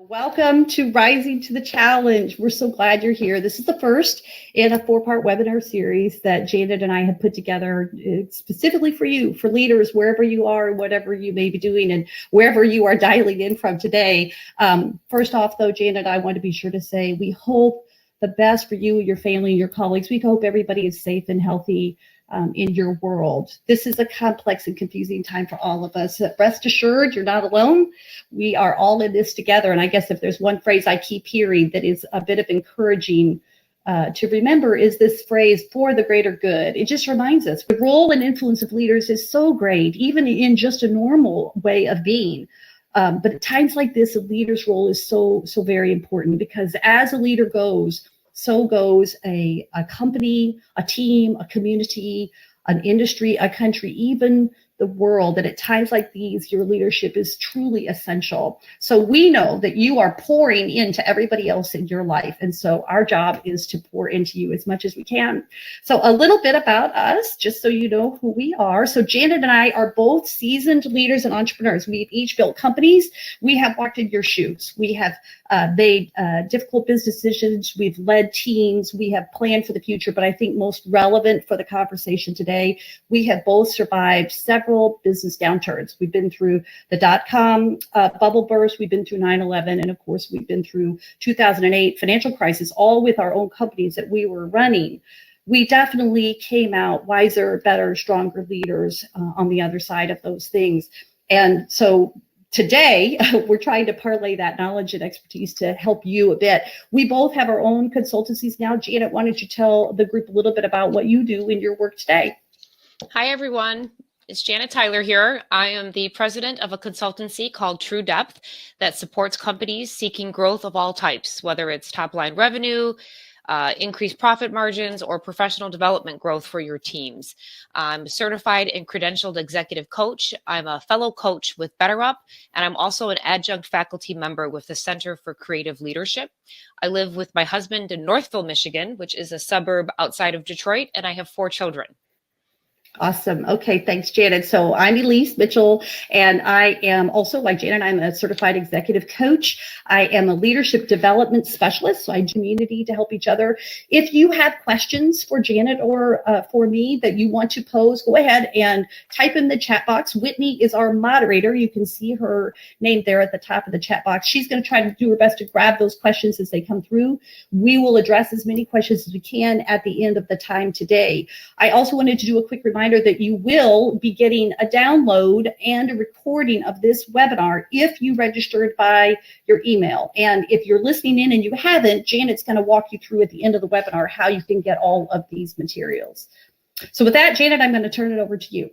Welcome to Rising to the Challenge. We're so glad you're here. This is the first in a four-part webinar series that Janet and I have put together specifically for you, for leaders, wherever you are, whatever you may be doing, and wherever you are dialing in from today. First off, though, Janet, I want to be sure to say we hope the best for you, your family, and your colleagues. We hope everybody is safe and healthy in your world. This is a complex and confusing time for all of us. Rest assured, you're not alone. We are all in this together. And I guess if there's one phrase I keep hearing that is a bit of encouraging to remember is this phrase, for the greater good. It just reminds us the role and influence of leaders is so great, even in just a normal way of being. But at times like this, a leader's role is so very important, because as a leader goes, so goes a company, a team, a community, an industry, a country, even the world. And at times like these, your leadership is truly essential. So we know that you are pouring into everybody else in your life. And so our job is to pour into you as much as we can. So a little bit about us, just so you know who we are. So Janet and I are both seasoned leaders and entrepreneurs. We've each built companies. We have walked in your shoes. We have made difficult business decisions. We've led teams. We have planned for the future. But I think most relevant for the conversation today, we have both survived several business downturns. We've been through the dot-com bubble burst. We've been through 9/11. And of course, we've been through 2008 financial crisis, all with our own companies that we were running. We definitely came out wiser, better, stronger leaders on the other side of those things. And so today, we're trying to parlay that knowledge and expertise to help you a bit. We both have our own consultancies now. Janet, why don't you tell the group a little bit about what you do in your work today? Hi, everyone. It's Janet Tyler here. I am the president of a consultancy called True Depth that supports companies seeking growth of all types, whether it's top-line revenue, increased profit margins, or professional development growth for your teams. I'm a certified and credentialed executive coach. I'm a fellow coach with BetterUp, and I'm also an adjunct faculty member with the Center for Creative Leadership. I live with my husband in Northville, Michigan, which is a suburb outside of Detroit, and I have 4 children. Awesome. Okay, thanks, Janet. So I'm Elise Mitchell, and I am also, like Janet, I'm a certified executive coach. I am a leadership development specialist, so I do community to help each other. If you have questions for Janet or for me that you want to pose, go ahead and type in the chat box. Whitney is our moderator. You can see her name there at the top of the chat box. She's going to try to do her best to grab those questions as they come through. We will address as many questions as we can at the end of the time today. I also wanted to do a quick reminder that you will be getting a download and a recording of this webinar if you registered by your email. And if you're listening in and you haven't, Janet's going to walk you through at the end of the webinar how you can get all of these materials. So with that, Janet, I'm going to turn it over to you.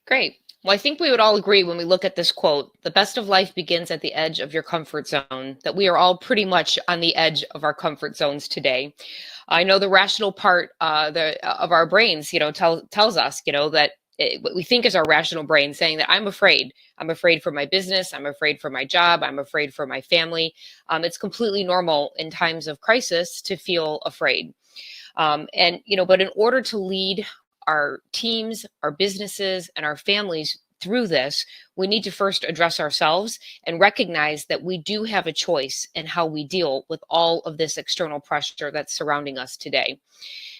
Great. Well, I think we would all agree when we look at this quote, the best of life begins at the edge of your comfort zone, that we are all pretty much on the edge of our comfort zones today. I know the rational part of our brains, tells us, that what we think is our rational brain saying that I'm afraid for my business. I'm afraid for my job. I'm afraid for my family. It's completely normal in times of crisis to feel afraid. But in order to lead our teams, our businesses, and our families through this, we need to first address ourselves and recognize that we do have a choice in how we deal with all of this external pressure that's surrounding us today.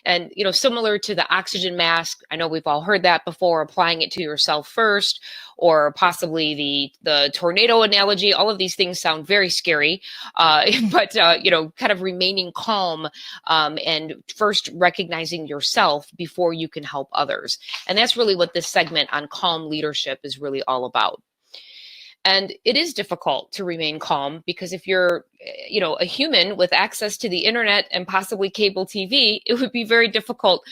And, similar to the oxygen mask, I know we've all heard that before, applying it to yourself first, or possibly the tornado analogy. All of these things sound very scary, but kind of remaining calm and first recognizing yourself before you can help others. And that's really what this segment on calm leadership is really all about. And it is difficult to remain calm because if you're, a human with access to the internet and possibly cable TV, it would be very difficult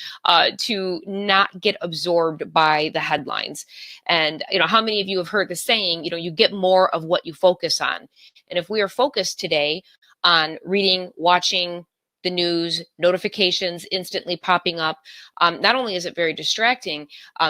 to not get absorbed by the headlines. And, how many of you have heard the saying, you get more of what you focus on. And if we are focused today on reading, watching the news, notifications instantly popping up, not only is it very distracting,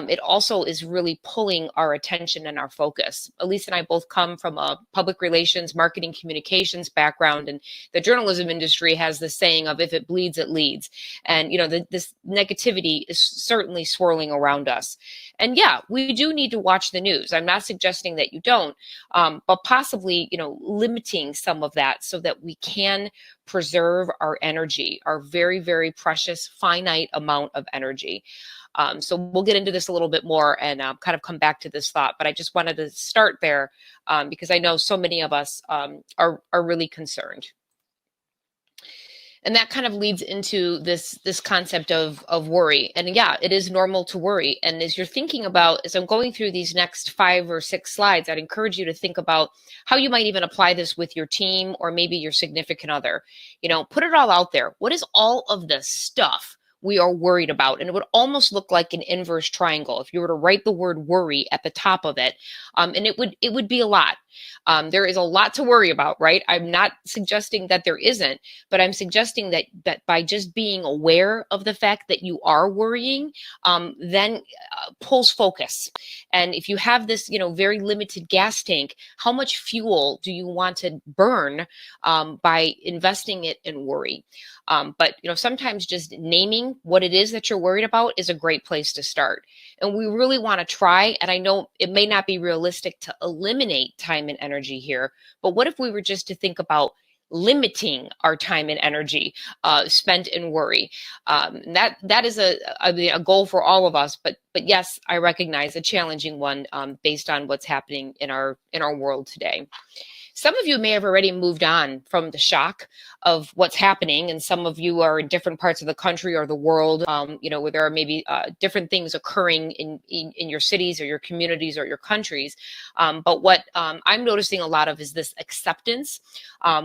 it also is really pulling our attention and our focus. Elise and I both come from a public relations, marketing communications background, and the journalism industry has the saying of if it bleeds, it leads. And, this negativity is certainly swirling around us. And yeah, we do need to watch the news. I'm not suggesting that you don't, but possibly, limiting some of that so that we can preserve our energy, our very, very precious, finite amount of energy. So we'll get into this a little bit more and kind of come back to this thought, but I just wanted to start there because I know so many of us are really concerned. And that kind of leads into this concept of worry. And yeah, it is normal to worry. And as you're thinking about, as I'm going through these next 5 or 6 slides, I'd encourage you to think about how you might even apply this with your team or maybe your significant other. Put it all out there. What is all of the stuff we are worried about? And it would almost look like an inverse triangle if you were to write the word worry at the top of it. And it would be a lot. There is a lot to worry about, right? I'm not suggesting that there isn't, but I'm suggesting that by just being aware of the fact that you are worrying, then pulls focus. And if you have this, very limited gas tank, how much fuel do you want to burn by investing it in worry? But sometimes just naming what it is that you're worried about is a great place to start. And we really want to try, and I know it may not be realistic to eliminate time and energy here, but what if we were just to think about limiting our time and energy spent in worry? That is a goal for all of us, but yes, I recognize a challenging one based on what's happening in our world today. Some of you may have already moved on from the shock of what's happening, and some of you are in different parts of the country or the world, where there are maybe different things occurring in your cities or your communities or your countries. But what I'm noticing a lot of is this acceptance,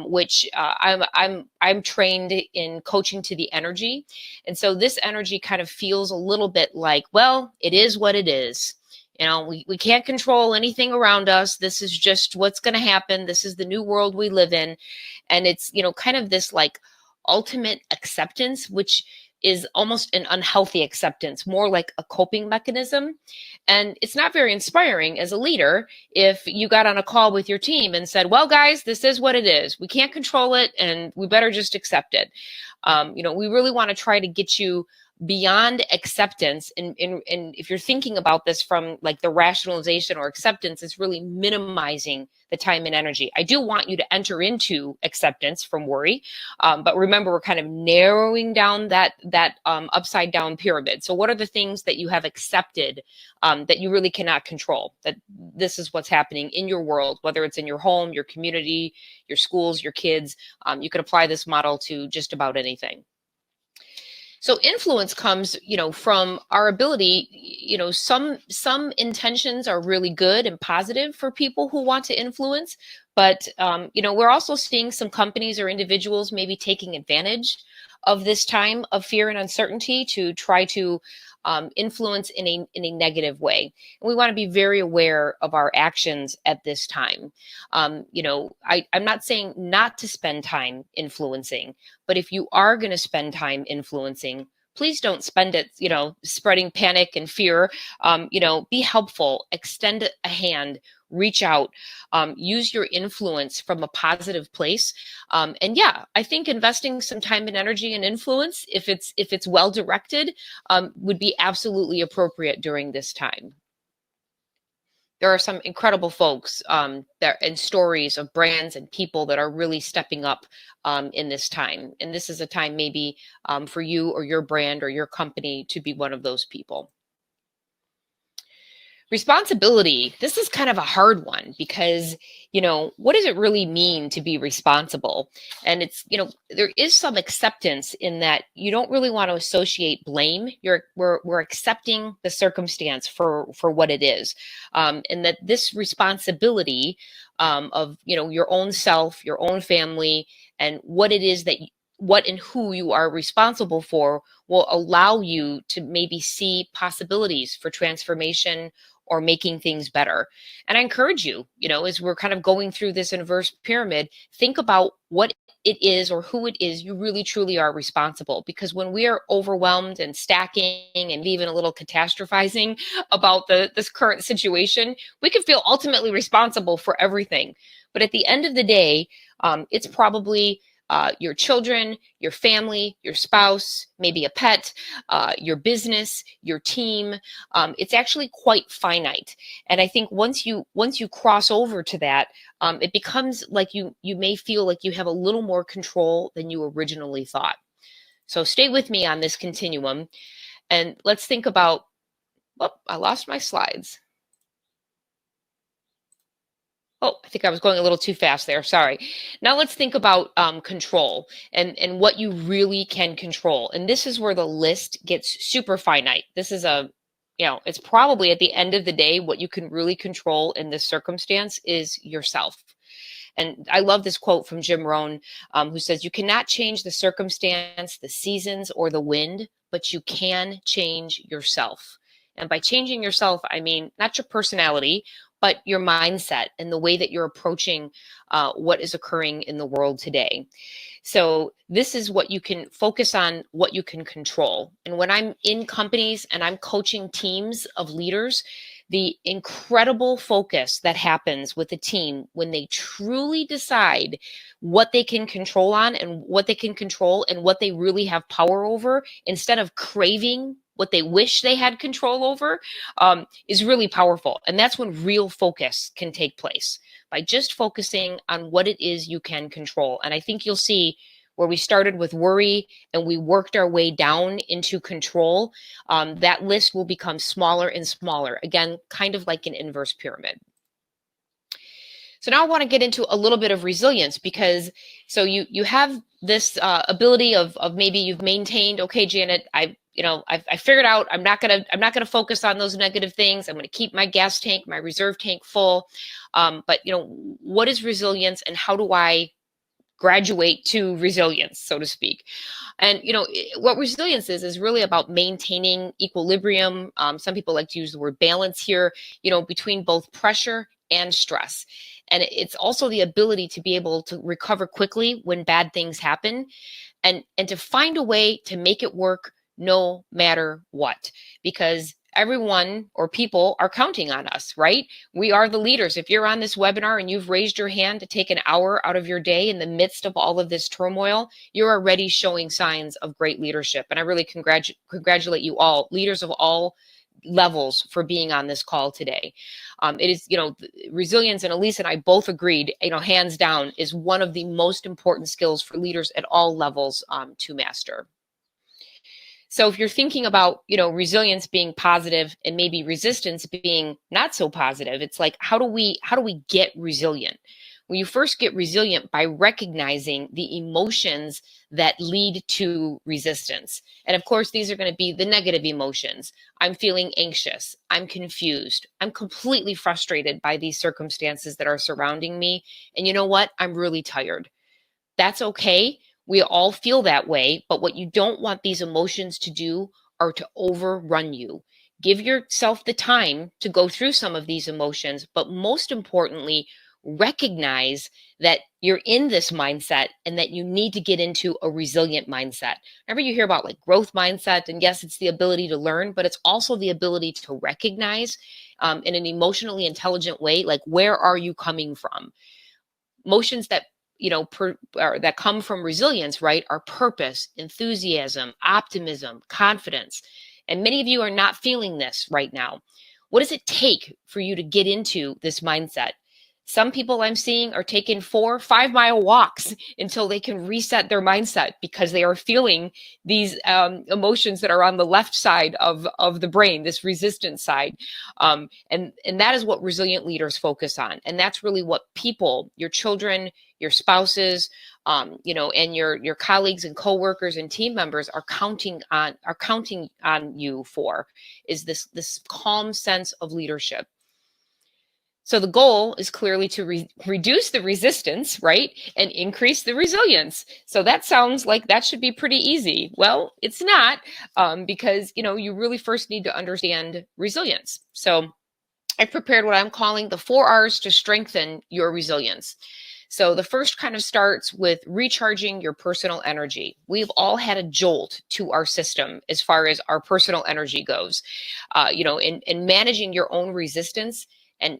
which I'm trained in coaching to the energy, and so this energy kind of feels a little bit like, well, it is what it is. We can't control anything around us. This is just what's going to happen. This is the new world we live in. And it's, kind of this like ultimate acceptance, which is almost an unhealthy acceptance, more like a coping mechanism. And it's not very inspiring as a leader if you got on a call with your team and said, well, guys, this is what it is. We can't control it and we better just accept it. We really want to try to get you beyond acceptance. And if you're thinking about this from like the rationalization or acceptance, is really minimizing the time and energy. I do want you to enter into acceptance from worry. But remember, we're kind of narrowing down that upside down pyramid. So what are the things that you have accepted that you really cannot control? That this is what's happening in your world, whether it's in your home, your community, your schools, your kids. You can apply this model to just about anything. So influence comes, from our ability, some intentions are really good and positive for people who want to influence, but, we're also seeing some companies or individuals maybe taking advantage of this time of fear and uncertainty to try to influence in a negative way. And we want to be very aware of our actions at this time. I'm not saying not to spend time influencing, but if you are going to spend time influencing, please don't spend it, spreading panic and fear. Be helpful, extend a hand, reach out, use your influence from a positive place. And yeah, I think investing some time and energy and influence, if it's well directed, would be absolutely appropriate during this time. There are some incredible folks and stories of brands and people that are really stepping up in this time. And this is a time maybe for you or your brand or your company to be one of those people. Responsibility. This is kind of a hard one because, what does it really mean to be responsible? And it's, there is some acceptance in that you don't really want to associate blame. We're accepting the circumstance for what it is. And that this responsibility of, your own self, your own family, and what it is that what and who you are responsible for will allow you to maybe see possibilities for transformation or making things better. And I encourage you, as we're kind of going through this inverse pyramid, think about what it is or who it is you really truly are responsible. Because when we are overwhelmed and stacking and even a little catastrophizing about this current situation, we can feel ultimately responsible for everything. But at the end of the day, it's probably your children, your family, your spouse, maybe a pet, your business, your team. It's actually quite finite. And I think once you cross over to that, it becomes like you may feel like you have a little more control than you originally thought. So stay with me on this continuum, and let's think about, oh, I lost my slides. Oh, I think I was going a little too fast there. Sorry. Now let's think about control and what you really can control. And this is where the list gets super finite. This is it's probably at the end of the day, what you can really control in this circumstance is yourself. And I love this quote from Jim Rohn, who says, "You cannot change the circumstance, the seasons, or the wind, but you can change yourself." And by changing yourself, I mean not your personality, but your mindset and the way that you're approaching what is occurring in the world today. So this is what you can focus on, what you can control. And when I'm in companies and I'm coaching teams of leaders, the incredible focus that happens with a team when they truly decide what they can control on and what they can control and what they really have power over, instead of craving what they wish they had control over, is really powerful. And that's when real focus can take place, by just focusing on what it is you can control. And I think you'll see where we started with worry and we worked our way down into control, that list will become smaller and smaller. Again, kind of like an inverse pyramid. So now I want to get into a little bit of resilience, because so you have this ability of maybe you've maintained, okay, Janet, I figured out I'm not gonna focus on those negative things. I'm gonna keep my gas tank, my reserve tank full. But what is resilience, and how do I graduate to resilience, so to speak? And what resilience is really about maintaining equilibrium. Some people like to use the word balance here, between both pressure and stress. And it's also the ability to be able to recover quickly when bad things happen, and to find a way to make it work no matter what, because everyone or people are counting on us, right? We are the leaders. If you're on this webinar and you've raised your hand to take an hour out of your day in the midst of all of this turmoil, you're already showing signs of great leadership. And I really congratulate you all, leaders of all levels, for being on this call today. It is, resilience, and Elise and I both agreed, hands down, is one of the most important skills for leaders at all levels to master. So if you're thinking about, resilience being positive and maybe resistance being not so positive, it's like, how do we get resilient? Well, you first get resilient by recognizing the emotions that lead to resistance. And of course, these are going to be the negative emotions. I'm feeling anxious. I'm confused. I'm completely frustrated by these circumstances that are surrounding me. And you know what? I'm really tired. That's okay. We all feel that way. But what you don't want these emotions to do are to overrun you. Give yourself the time to go through some of these emotions, but most importantly, recognize that you're in this mindset and that you need to get into a resilient mindset. Remember, you hear about like growth mindset, and yes, it's the ability to learn, but it's also the ability to recognize in an emotionally intelligent way, like, where are you coming from? Emotions that that come from resilience, right, are purpose, enthusiasm, optimism, confidence. And many of you are not feeling this right now. What does it take for you to get into this mindset? Some people I'm seeing are taking 4-5 mile walks until they can reset their mindset, because they are feeling these emotions that are on the left side of the brain, this resistance side. And that is what resilient leaders focus on. And that's really what people, your children, your spouses, and your colleagues and coworkers and team members are counting on you for, is this calm sense of leadership. So the goal is clearly to reduce the resistance, right, and increase the resilience. So that sounds like that should be pretty easy. Well, it's not, because you really first need to understand resilience. So I've prepared what I'm calling the 4 R's to strengthen your resilience. So the first kind of starts with recharging your personal energy. We've all had a jolt to our system as far as our personal energy goes. In managing your own resistance, and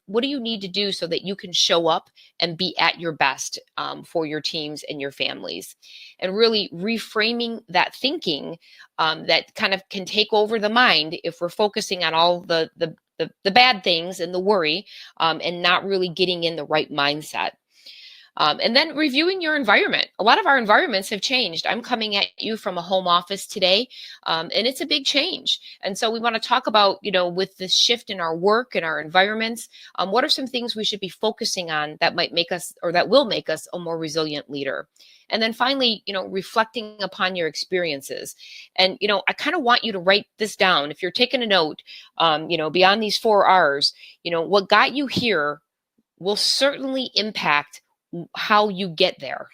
what do you need to do so that you can show up and be at your best for your teams and your families, and really reframing that thinking that kind of can take over the mind if we're focusing on all the bad things and the worry, and not really getting in the right mindset. And then reviewing your environment. A lot of our environments have changed. I'm coming at you from a home office today, and it's a big change. And so we want to talk about, with this shift in our work and our environments, what are some things we should be focusing on that might make us, or that will make us, a more resilient leader? And then finally, reflecting upon your experiences. And, I kind of want you to write this down. If you're taking a note, beyond these 4 R's, what got you here will certainly impact how you get there.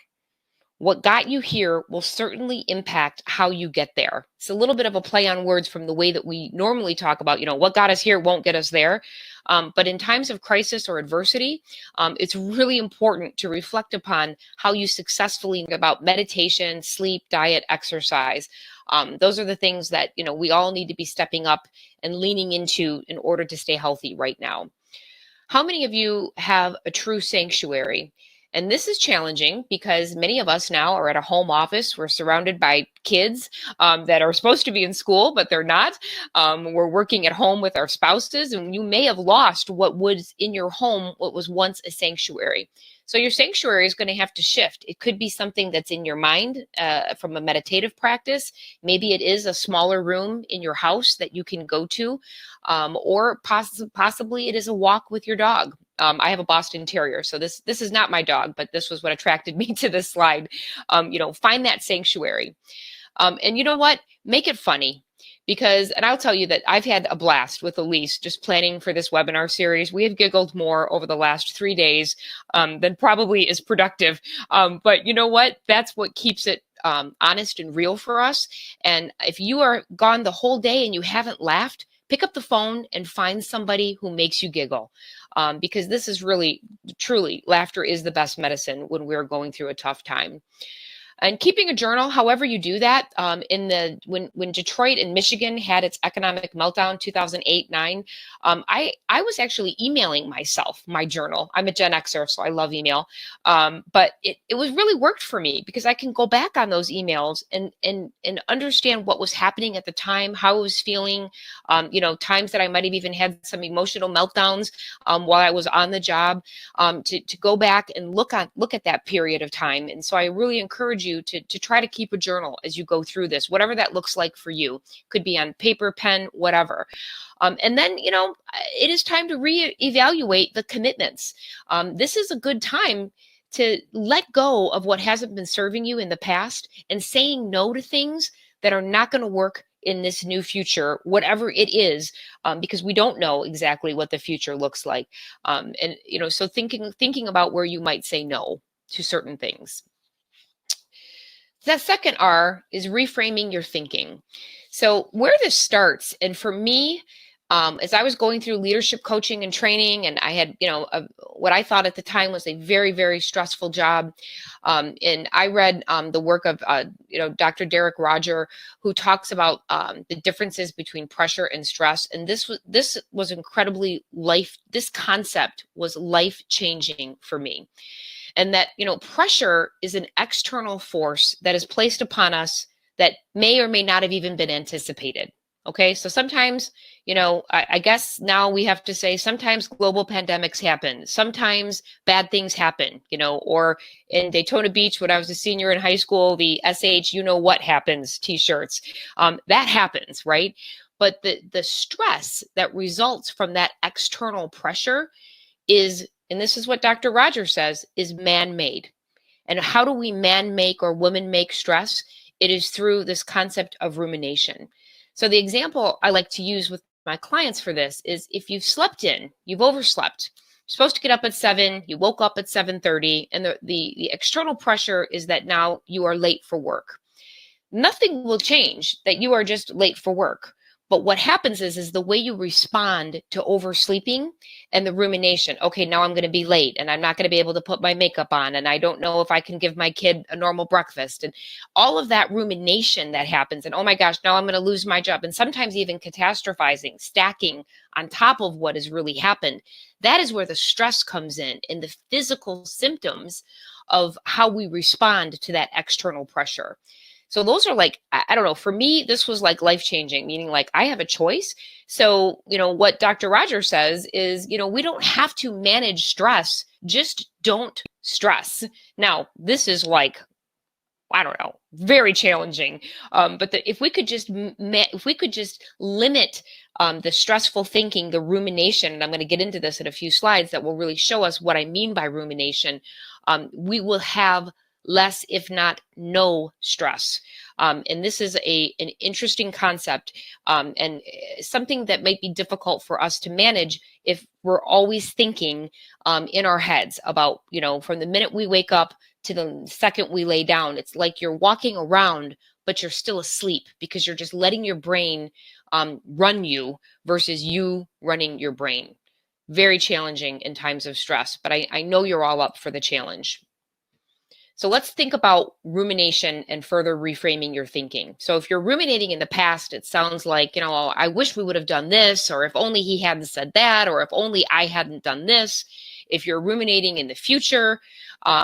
What got you here will certainly impact how you get there. It's a little bit of a play on words from the way that we normally talk about, what got us here won't get us there. But in times of crisis or adversity, it's really important to reflect upon how you successfully about meditation, sleep, diet, exercise. Those are the things that, we all need to be stepping up and leaning into in order to stay healthy right now. How many of you have a true sanctuary? And this is challenging because many of us now are at a home office. We're surrounded by kids that are supposed to be in school, but they're not. We're working at home with our spouses, and you may have lost what was in your home, what was once a sanctuary. So your sanctuary is going to have to shift. It could be something that's in your mind from a meditative practice. Maybe it is a smaller room in your house that you can go to, or possibly it is a walk with your dog. I have a Boston Terrier, so this is not my dog, but this was what attracted me to this slide. Find that sanctuary. And you know what? Make it funny. And I'll tell you that I've had a blast with Elise just planning for this webinar series. We have giggled more over the last 3 days than probably is productive. But you know what? That's what keeps it honest and real for us. And if you are gone the whole day and you haven't laughed, pick up the phone and find somebody who makes you giggle. Because this is really, truly, laughter is the best medicine when we're going through a tough time. And keeping a journal, however you do that, when Detroit and Michigan had its economic meltdown, 2008-9, I was actually emailing myself my journal. I'm a Gen Xer, so I love email. But it was really worked for me because I can go back on those emails and understand what was happening at the time, how I was feeling, times that I might have even had some emotional meltdowns while I was on the job, to go back and look at that period of time. And so I really encourage you to try to keep a journal as you go through this, whatever that looks like for you. Could be on paper, pen, whatever. And then, it is time to reevaluate the commitments. This is a good time to let go of what hasn't been serving you in the past and saying no to things that are not going to work in this new future, whatever it is, because we don't know exactly what the future looks like. So thinking about where you might say no to certain things. The second R is reframing your thinking. So where this starts, and for me, as I was going through leadership coaching and training, and I had, what I thought at the time was a very, very stressful job. And I read the work of, Dr. Derek Roger, who talks about the differences between pressure and stress. And this was incredibly this concept was life-changing for me. And that, pressure is an external force that is placed upon us that may or may not have even been anticipated. Okay, so sometimes, I guess now we have to say sometimes global pandemics happen. Sometimes bad things happen, or in Daytona Beach, when I was a senior in high school, the SH, what happens t-shirts, that happens, right? But the stress that results from that external pressure is, and this is what Dr. Rogers says, is man-made. And how do we man-make or woman-make stress? It is through this concept of rumination. So the example I like to use with my clients for this is if you've slept in, you've overslept, you're supposed to get up at 7, you woke up at 7:30, and the external pressure is that now you are late for work. Nothing will change that you are just late for work. But what happens is the way you respond to oversleeping and the rumination. Okay, now I'm going to be late and I'm not going to be able to put my makeup on and I don't know if I can give my kid a normal breakfast, and all of that rumination that happens. And oh my gosh, now I'm going to lose my job. And sometimes even catastrophizing, stacking on top of what has really happened. That is where the stress comes in the physical symptoms of how we respond to that external pressure. So those are like, I don't know, for me, this was like life-changing, meaning like I have a choice. So, what Dr. Rogers says is, we don't have to manage stress, just don't stress. Now, this is like, I don't know, very challenging. But if we could just limit the stressful thinking, the rumination, and I'm going to get into this in a few slides that will really show us what I mean by rumination, we will have less, if not no, stress. And this is an interesting concept and something that might be difficult for us to manage if we're always thinking in our heads about, from the minute we wake up to the second we lay down. It's like you're walking around, but you're still asleep because you're just letting your brain run you versus you running your brain. Very challenging in times of stress, but I know you're all up for the challenge. So let's think about rumination and further reframing your thinking. So if you're ruminating in the past, it sounds like, I wish we would have done this, or if only he hadn't said that, or if only I hadn't done this. If you're ruminating in the future,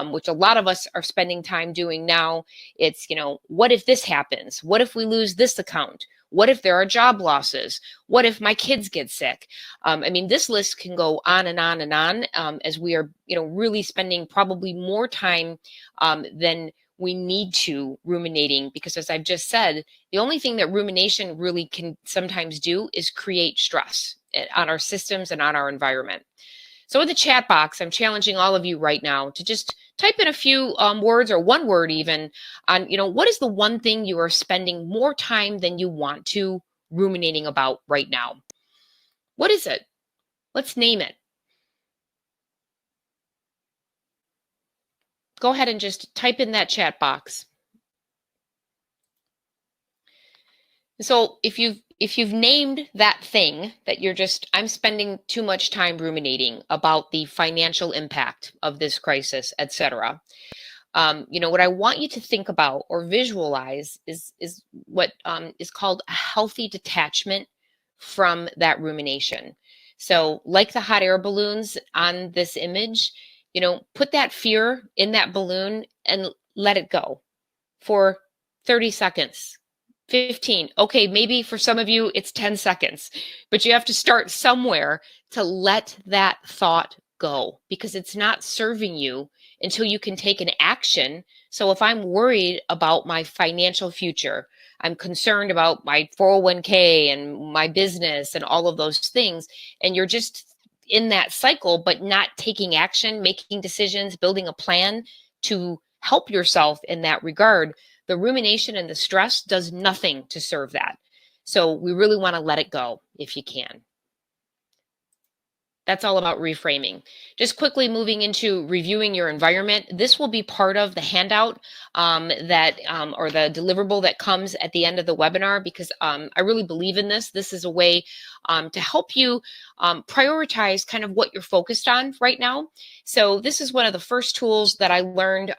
which a lot of us are spending time doing now, it's, what if this happens? What if we lose this account? What if there are job losses? What if my kids get sick? This list can go on and on and on as we are, really spending probably more time than we need to ruminating, because as I've just said, the only thing that rumination really can sometimes do is create stress on our systems and on our environment. So in the chat box, I'm challenging all of you right now to just type in a few words, or one word even, on, what is the one thing you are spending more time than you want to ruminating about right now? What is it? Let's name it. Go ahead and just type in that chat box. So if you've named that thing that I'm spending too much time ruminating about the financial impact of this crisis, etc. What I want you to think about or visualize is what is called a healthy detachment from that rumination. So like the hot air balloons on this image, put that fear in that balloon and let it go for 30 seconds. 15. Okay, maybe for some of you it's 10 seconds, but you have to start somewhere to let that thought go, because it's not serving you until you can take an action. So if I'm worried about my financial future, I'm concerned about my 401k and my business and all of those things, and you're just in that cycle, but not taking action, making decisions, building a plan to help yourself in that regard, the rumination and the stress does nothing to serve that. So we really want to let it go if you can. That's all about reframing. Just quickly moving into reviewing your environment. This will be part of the handout or the deliverable that comes at the end of the webinar, because I really believe in this. This is a way to help you prioritize kind of what you're focused on right now. So this is one of the first tools that I learned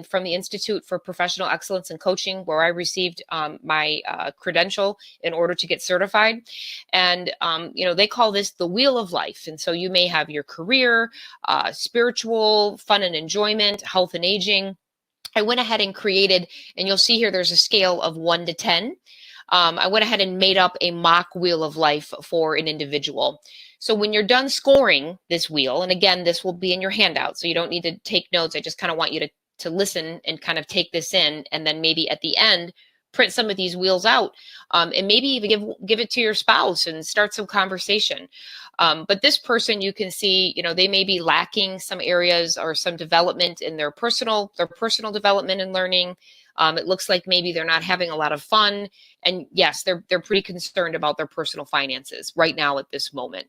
from the Institute for Professional Excellence in Coaching, where I received my credential in order to get certified. And, they call this the Wheel of Life. And so you may have your career, spiritual, fun and enjoyment, health and aging. I went ahead and created, and you'll see here there's a scale of 1 to 10. I went ahead and made up a mock wheel of life for an individual. So when you're done scoring this wheel, and again, this will be in your handout, so you don't need to take notes. I just kind of want you to listen and kind of take this in, and then maybe at the end, print some of these wheels out, and maybe even give it to your spouse and start some conversation. But this person, you can see, they may be lacking some areas or some development in their personal development and learning. It looks like maybe they're not having a lot of fun. And yes, they're pretty concerned about their personal finances right now at this moment.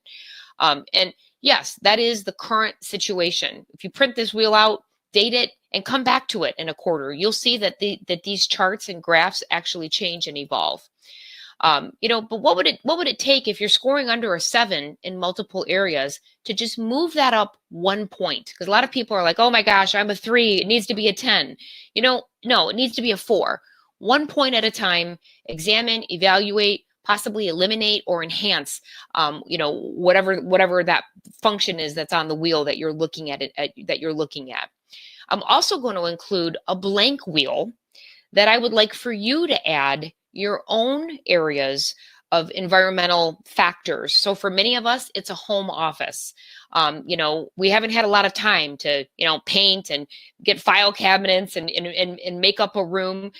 And yes, that is the current situation. If you print this wheel out, date it, and come back to it in a quarter, you'll see that these charts and graphs actually change and evolve. But what would it take if you're scoring under a 7 in multiple areas to just move that up 1 point? Because a lot of people are like, oh my gosh, I'm a 3, it needs to be a 10. No, it needs to be a 4. 1 point at a time. Examine, evaluate, possibly eliminate or enhance, whatever that function is that's on the wheel that you're looking at I'm also going to include a blank wheel that I would like for you to add your own areas of environmental factors. So for many of us, it's a home office. We haven't had a lot of time to, paint and get file cabinets and make up a room,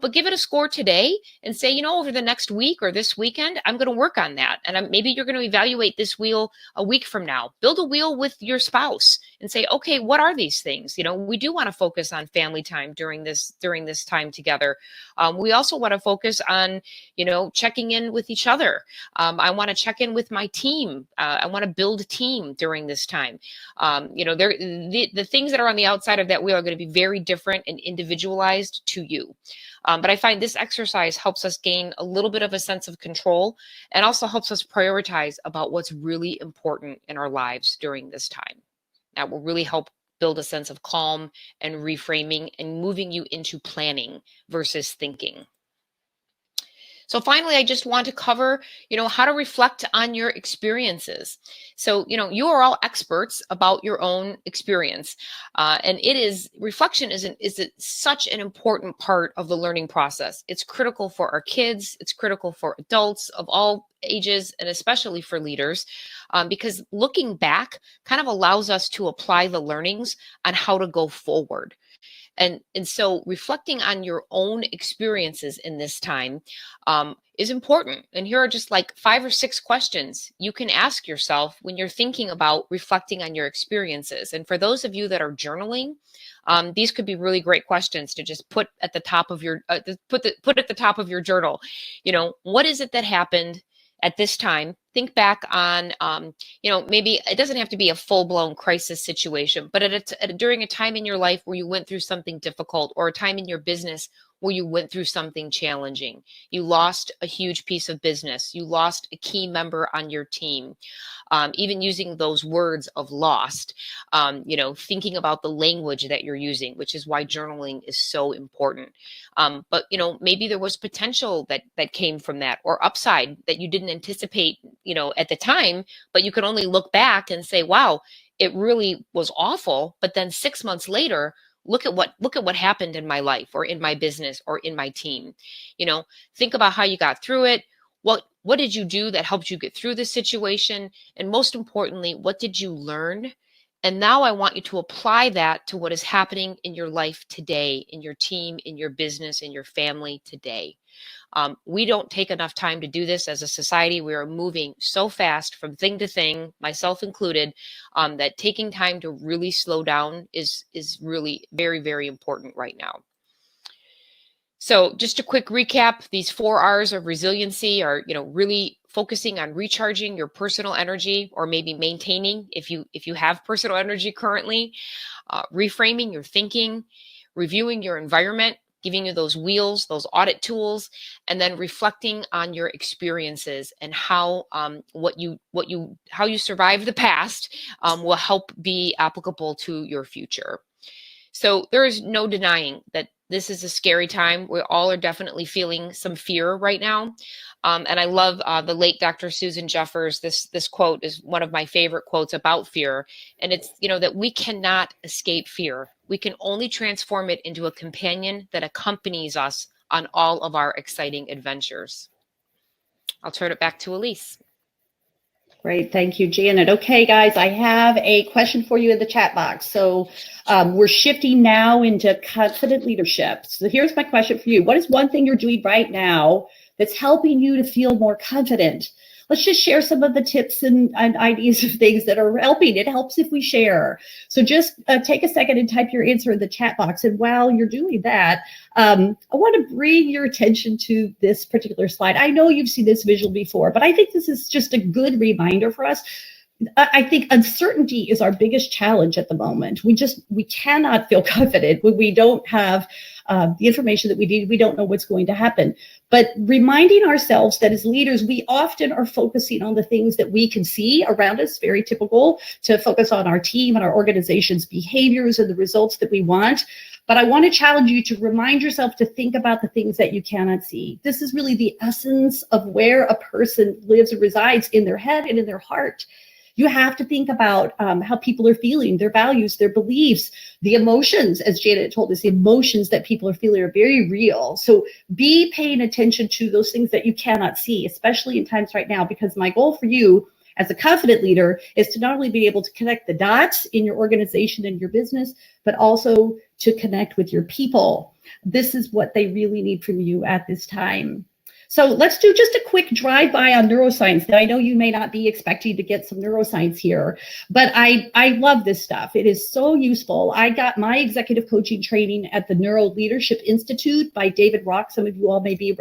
but give it a score today and say, over the next week or this weekend, I'm going to work on that. And maybe you're going to evaluate this wheel a week from now. Build a wheel with your spouse and say, okay, what are these things? We do want to focus on family time during this time together. We also want to focus on, checking in with each other. I want to check in with my team. I want to build a team during this time. The things that are on the outside of that wheel are going to be very different and individualized to you. But I find this exercise helps us gain a little bit of a sense of control and also helps us prioritize about what's really important in our lives during this time. That will really help build a sense of calm and reframing and moving you into planning versus thinking. So finally, I just want to cover, how to reflect on your experiences. So, you are all experts about your own experience. And reflection is such an important part of the learning process. It's critical for our kids. It's critical for adults of all ages, and especially for leaders, because looking back kind of allows us to apply the learnings on how to go forward. And so reflecting on your own experiences in this time is important. And here are just like 5 or 6 questions you can ask yourself when you're thinking about reflecting on your experiences. And for those of you that are journaling, these could be really great questions to just put at the top of your put at the top of your journal. What is it that happened at this time? Think back on, maybe it doesn't have to be a full-blown crisis situation, but during a time in your life where you went through something difficult, or a time in your business where you went through something challenging. You lost a huge piece of business. You lost a key member on your team. Even using those words of lost, thinking about the language that you're using, which is why journaling is so important. But maybe there was potential that came from that, or upside that you didn't anticipate, at the time, but you could only look back and say, wow, it really was awful. But then 6 months later, look at what happened in my life or in my business or in my team. Think about how you got through it. What did you do that helped you get through this situation? And most importantly, what did you learn? And now I want you to apply that to what is happening in your life today, in your team, in your business, in your family today. We don't take enough time to do this as a society. We are moving so fast from thing to thing, myself included, that taking time to really slow down is really very, very important right now. So just a quick recap, these 4 R's of resiliency are, really focusing on recharging your personal energy, or maybe maintaining if you have personal energy currently, reframing your thinking, reviewing your environment, giving you those wheels, those audit tools, and then reflecting on your experiences and how how you survived the past will help be applicable to your future. So there is no denying that this is a scary time. We all are definitely feeling some fear right now. And I love the late Dr. Susan Jeffers. This quote is one of my favorite quotes about fear. And it's, that we cannot escape fear. We can only transform it into a companion that accompanies us on all of our exciting adventures. I'll turn it back to Elise. Great. Thank you, Janet. Okay, guys, I have a question for you in the chat box. So we're shifting now into confident leadership. So here's my question for you. What is one thing you're doing right now that's helping you to feel more confident? Let's just share some of the tips and ideas of things that are helping. It helps if we share. So just take a second and type your answer in the chat box. And while you're doing that, I want to bring your attention to this particular slide. I know you've seen this visual before, but I think this is just a good reminder for us. I think uncertainty is our biggest challenge at the moment. We cannot feel confident when we don't have the information that we need. We don't know what's going to happen. But reminding ourselves that as leaders, we often are focusing on the things that we can see around us, very typical to focus on our team and our organization's behaviors and the results that we want. But I want to challenge you to remind yourself to think about the things that you cannot see. This is really the essence of where a person lives and resides, in their head and in their heart. You have to think about how people are feeling, their values, their beliefs, the emotions. As Janet told us, the emotions that people are feeling are very real. So be paying attention to those things that you cannot see, especially in times right now, because my goal for you as a confident leader is to not only be able to connect the dots in your organization and your business, but also to connect with your people. This is what they really need from you at this time. So let's do just a quick drive-by on neuroscience. Now, I know you may not be expecting to get some neuroscience here, but I love this stuff. It is so useful. I got my executive coaching training at the Neuro Leadership Institute by David Rock. Some of you all may be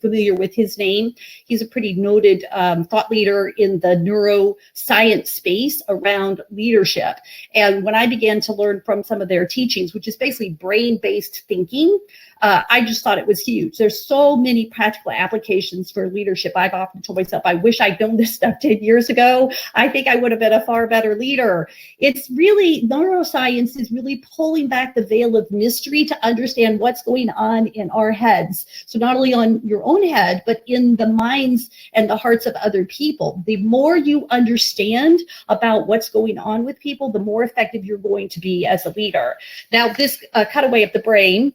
familiar with his name. He's a pretty noted thought leader in the neuroscience space around leadership. And when I began to learn from some of their teachings, which is basically brain-based thinking, I just thought it was huge. There's so many practical applications for leadership. I've often told myself, I wish I'd known this stuff 10 years ago. I think I would have been a far better leader. It's really, neuroscience is really pulling back the veil of mystery to understand what's going on in our heads. So not only on your own head, but in the minds and the hearts of other people. The more you understand about what's going on with people, the more effective you're going to be as a leader. Now, this cutaway of the brain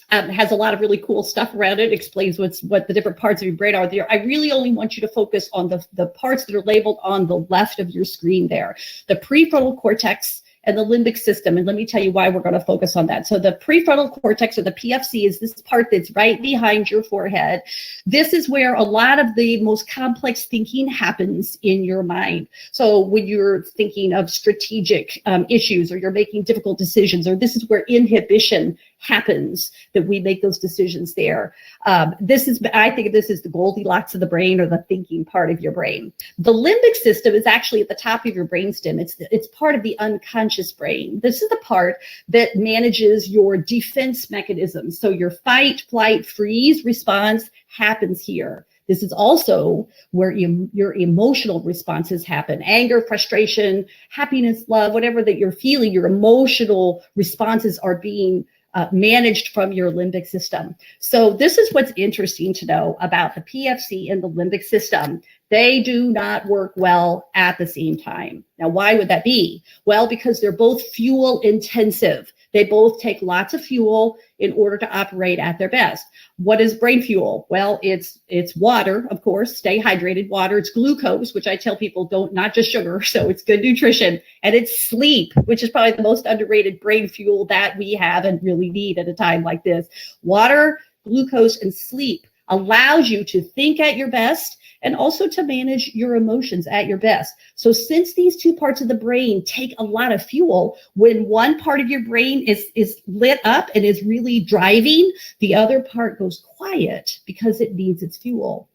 has a lot of really cool stuff around it. Explains what the different parts of your brain are there. I really only want you to focus on the parts that are labeled on the left of your screen there. The prefrontal cortex and the limbic system. And let me tell you why we're going to focus on that. So the prefrontal cortex, or the PFC, is this part that's right behind your forehead. This is where a lot of the most complex thinking happens in your mind. So when you're thinking of strategic issues, or you're making difficult decisions, or this is where inhibition happens, that we make those decisions there. I think this is the Goldilocks of the brain, or the thinking part of your brain. The limbic system is actually at the top of your brainstem. It's part of the unconscious brain. This is the part that manages your defense mechanisms. So your fight, flight, freeze response happens here. This is also where your emotional responses happen. Anger, frustration, happiness, love, whatever that you're feeling, your emotional responses are being managed from your limbic system. So this is what's interesting to know about the PFC and the limbic system. They do not work well at the same time. Now, why would that be? Well, because they're both fuel intensive. They both take lots of fuel in order to operate at their best. What is brain fuel? Well, it's water, of course, stay hydrated water. It's glucose, which I tell people not just sugar, so it's good nutrition. And it's sleep, which is probably the most underrated brain fuel that we have and really need at a time like this. Water, glucose, and sleep allows you to think at your best and also to manage your emotions at your best. So since these two parts of the brain take a lot of fuel, when one part of your brain is lit up and is really driving, the other part goes quiet because it needs its fuel.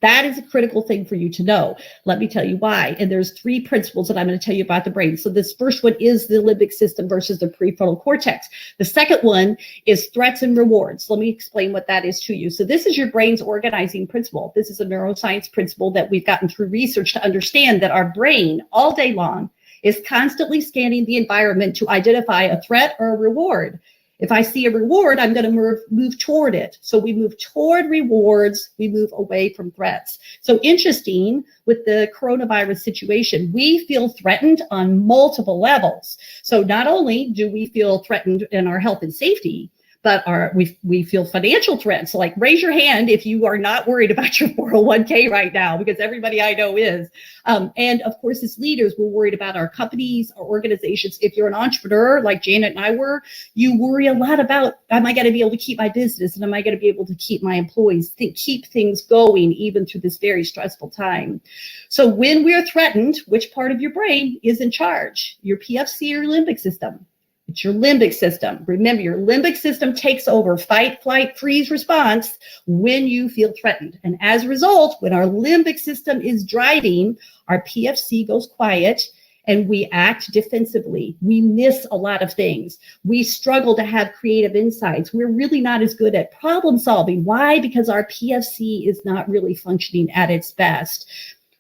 That is a critical thing for you to know. Let me tell you why. And there's 3 principles that I'm going to tell you about the brain. So this first one is the limbic system versus the prefrontal cortex. The second one is threats and rewards. Let me explain what that is to you. So this is your brain's organizing principle. This is a neuroscience principle that we've gotten through research to understand that our brain all day long is constantly scanning the environment to identify a threat or a reward. If I see a reward, I'm going to move toward it. So we move toward rewards, we move away from threats. So interesting with the coronavirus situation, we feel threatened on multiple levels. So not only do we feel threatened in our health and safety, but we feel financial threats. So like raise your hand if you are not worried about your 401k right now, because everybody I know is. And of course, as leaders, we're worried about our companies, our organizations. If you're an entrepreneur like Janet and I were, you worry a lot about, am I going to be able to keep my business? And am I going to be able to keep my employees, keep things going even through this very stressful time? So when we're threatened, which part of your brain is in charge? Your PFC or your limbic system? It's your limbic system. Remember, your limbic system takes over fight, flight, freeze response when you feel threatened. And as a result, when our limbic system is driving, our PFC goes quiet and we act defensively. We miss a lot of things. We struggle to have creative insights. We're really not as good at problem solving. Why? Because our PFC is not really functioning at its best.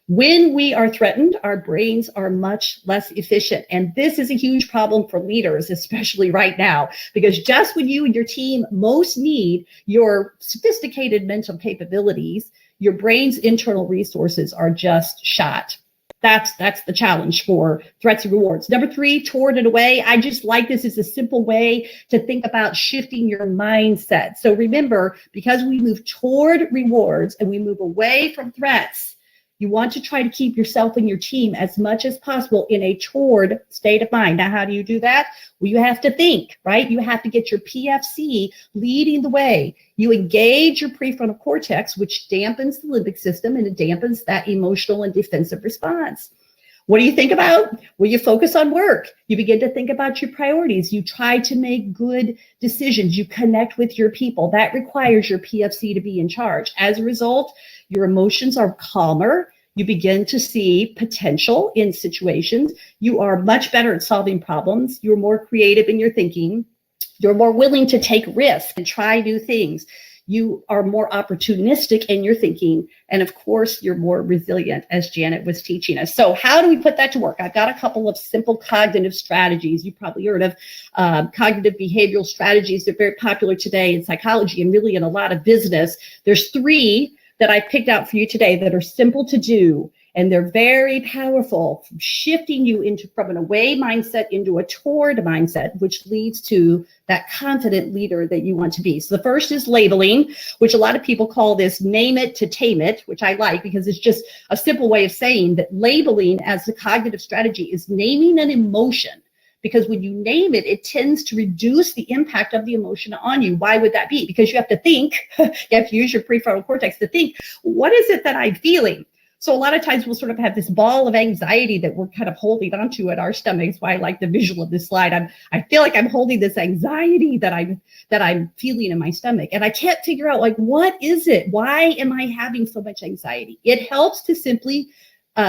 When we are threatened, our brains are much less efficient. And this is a huge problem for leaders, especially right now, because just when you and your team most need your sophisticated mental capabilities, your brain's internal resources are just shot. That's the challenge for threats and rewards. Number 3, toward and away. I just like this as a simple way to think about shifting your mindset. So remember, because we move toward rewards and we move away from threats, you want to try to keep yourself and your team as much as possible in a toward state of mind. Now, how do you do that? Well, you have to think, right? You have to get your PFC leading the way. You engage your prefrontal cortex, which dampens the limbic system and it dampens that emotional and defensive response. What do you think about? Well, you focus on work. You begin to think about your priorities. You try to make good decisions. You connect with your people. That requires your PFC to be in charge. As a result, your emotions are calmer. You begin to see potential in situations. You are much better at solving problems. You're more creative in your thinking. You're more willing to take risks and try new things. You are more opportunistic in your thinking. And of course, you're more resilient, as Janet was teaching us. So how do we put that to work? I've got a couple of simple cognitive strategies. You've probably heard of cognitive behavioral strategies. They're very popular today in psychology and really in a lot of business. There's 3 that I picked out for you today that are simple to do, and they're very powerful, shifting you from an away mindset into a toward mindset, which leads to that confident leader that you want to be. So the first is labeling, which a lot of people call this name it to tame it, which I like because it's just a simple way of saying that labeling as a cognitive strategy is naming an emotion. Because when you name it, it tends to reduce the impact of the emotion on you. Why would that be? Because you have to think, you have to use your prefrontal cortex to think, what is it that I'm feeling? So a lot of times we'll sort of have this ball of anxiety that we're kind of holding onto at our stomachs. Why I like the visual of this slide. I feel like I'm holding this anxiety that I'm feeling in my stomach. And I can't figure out, like, what is it? Why am I having so much anxiety? It helps to simply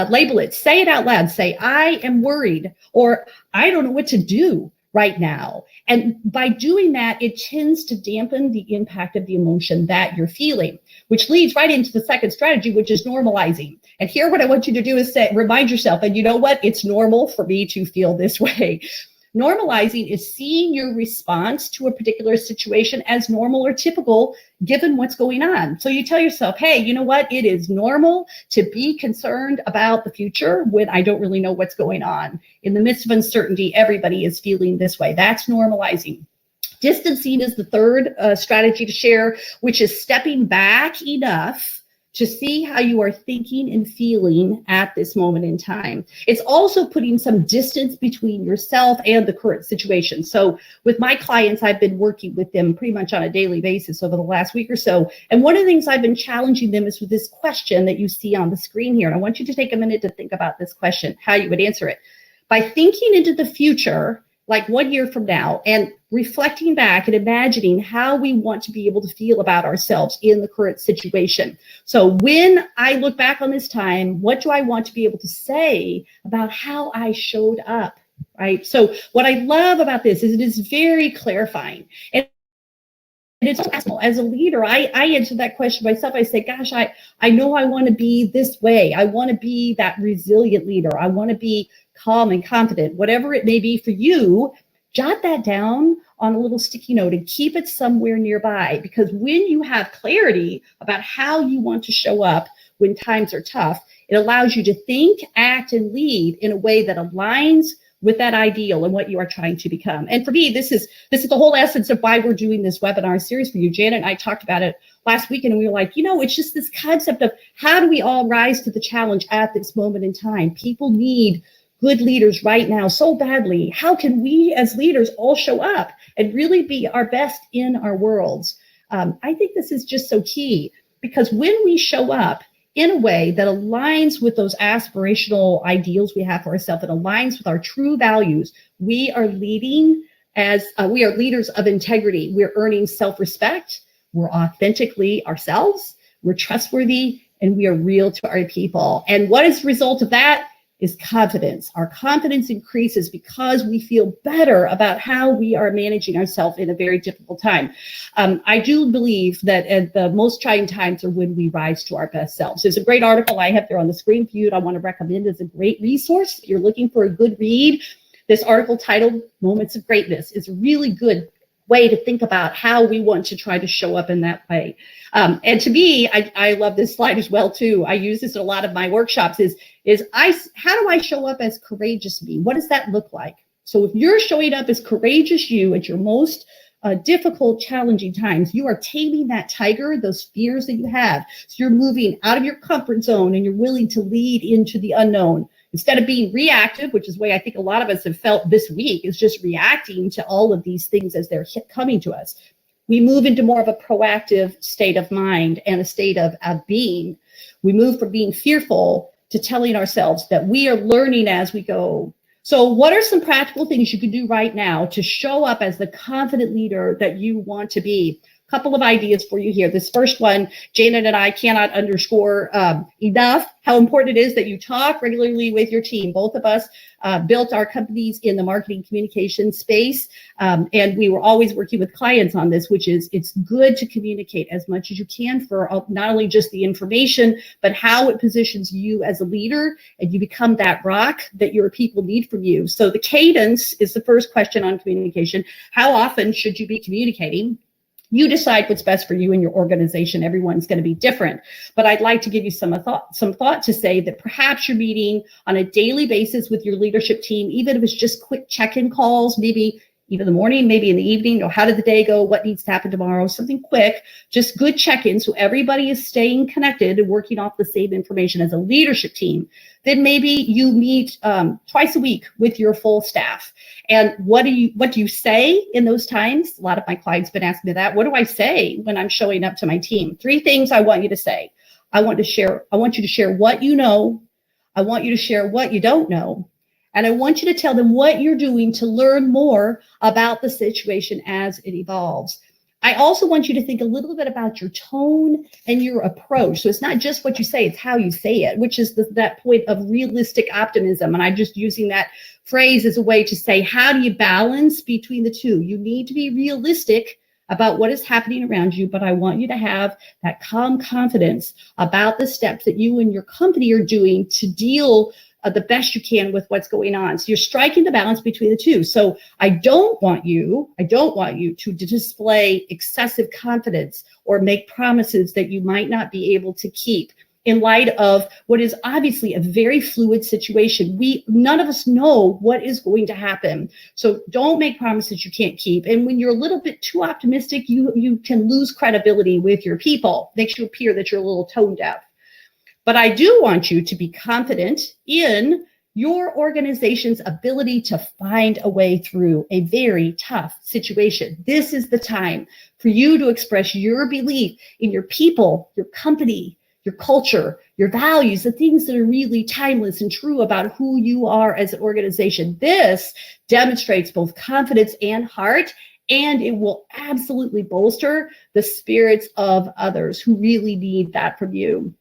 label it, say it out loud, say, I am worried, or I don't know what to do right now. And by doing that, it tends to dampen the impact of the emotion that you're feeling, which leads right into the second strategy, which is normalizing. And here, what I want you to do is remind yourself, and you know what? It's normal for me to feel this way. Normalizing is seeing your response to a particular situation as normal or typical given what's going on. So you tell yourself, hey, you know what? It is normal to be concerned about the future when I don't really know what's going on. In the midst of uncertainty, everybody is feeling this way. That's normalizing. Distancing is the third strategy to share, which is stepping back enough to see how you are thinking and feeling at this moment in time. It's also putting some distance between yourself and the current situation. So with my clients, I've been working with them pretty much on a daily basis over the last week or so. And one of the things I've been challenging them is with this question that you see on the screen here. And I want you to take a minute to think about this question, how you would answer it. By thinking into the future, like 1 year from now, and reflecting back and imagining how we want to be able to feel about ourselves in the current situation. So when I look back on this time, what do I want to be able to say about how I showed up, right? So what I love about this is it is very clarifying. And it's possible. As a leader, I answer that question myself. I say, gosh, I know I want to be this way. I want to be that resilient leader. I want to be calm and confident. Whatever it may be for you, jot that down on a little sticky note and keep it somewhere nearby. Because when you have clarity about how you want to show up when times are tough, it allows you to think, act, and lead in a way that aligns with that ideal and what you are trying to become. And for me, this is the whole essence of why we're doing this webinar series for you. Janet and I talked about it last weekend, and we were like, it's just this concept of how do we all rise to the challenge at this moment in time? People need good leaders right now so badly. How can we as leaders all show up and really be our best in our worlds? I think this is just so key, because when we show up in a way that aligns with those aspirational ideals we have for ourselves, and aligns with our true values, we are leading as we are leaders of integrity. We're earning self-respect. We're authentically ourselves. We're trustworthy, and we are real to our people. And what is the result of that? is confidence. Our confidence increases because we feel better about how we are managing ourselves in a very difficult time. I do believe that at the most trying times are when we rise to our best selves. There's a great article I have there on the screen for you that I want to recommend as a great resource. If you're looking for a good read, this article titled Moments of Greatness is a really good way to think about how we want to try to show up in that way. And to me, I love this slide as well too. I use this in a lot of my workshops how do I show up as courageous me? What does that look like? So if you're showing up as courageous you at your most difficult, challenging times, you are taming that tiger, those fears that you have. So you're moving out of your comfort zone and you're willing to lead into the unknown. Instead of being reactive, which is the way I think a lot of us have felt this week, is just reacting to all of these things as they're coming to us. We move into more of a proactive state of mind and a state of being. We move from being fearful to telling ourselves that we are learning as we go. So what are some practical things you can do right now to show up as the confident leader that you want to be? Couple of ideas for you here. This first one, Janet and I cannot underscore enough how important it is that you talk regularly with your team. Both of us built our companies in the marketing communication space, and we were always working with clients on this, which is it's good to communicate as much as you can for not only just the information, but how it positions you as a leader, and you become that rock that your people need from you. So the cadence is the first question on communication. How often should you be communicating? You decide what's best for you and your organization. Everyone's going to be different. But I'd like to give you some thought to say that perhaps you're meeting on a daily basis with your leadership team, even if it's just quick check-in calls, maybe even in the morning, maybe in the evening, or how did the day go? What needs to happen tomorrow? Something quick, just good check-in. So everybody is staying connected and working off the same information as a leadership team. Then maybe you meet twice a week with your full staff. And what do you say in those times? A lot of my clients have been asking me that. What do I say when I'm showing up to my team? 3 things I want you to say. I want you to share what you know. I want you to share what you don't know. And I want you to tell them what you're doing to learn more about the situation as it evolves. I also want you to think a little bit about your tone and your approach. So it's not just what you say, it's how you say it, which is that point of realistic optimism. And I'm just using that phrase as a way to say, how do you balance between the two? You need to be realistic about what is happening around you, but I want you to have that calm confidence about the steps that you and your company are doing to deal the best you can with what's going on. So you're striking the balance between the two. So I don't want you to display excessive confidence or make promises that you might not be able to keep in light of what is obviously a very fluid situation. None of us know what is going to happen. So don't make promises you can't keep. And when you're a little bit too optimistic, you can lose credibility with your people. Makes you appear that you're a little tone deaf. But I do want you to be confident in your organization's ability to find a way through a very tough situation. This is the time for you to express your belief in your people, your company, your culture, your values, the things that are really timeless and true about who you are as an organization. This demonstrates both confidence and heart, and it will absolutely bolster the spirits of others who really need that from you.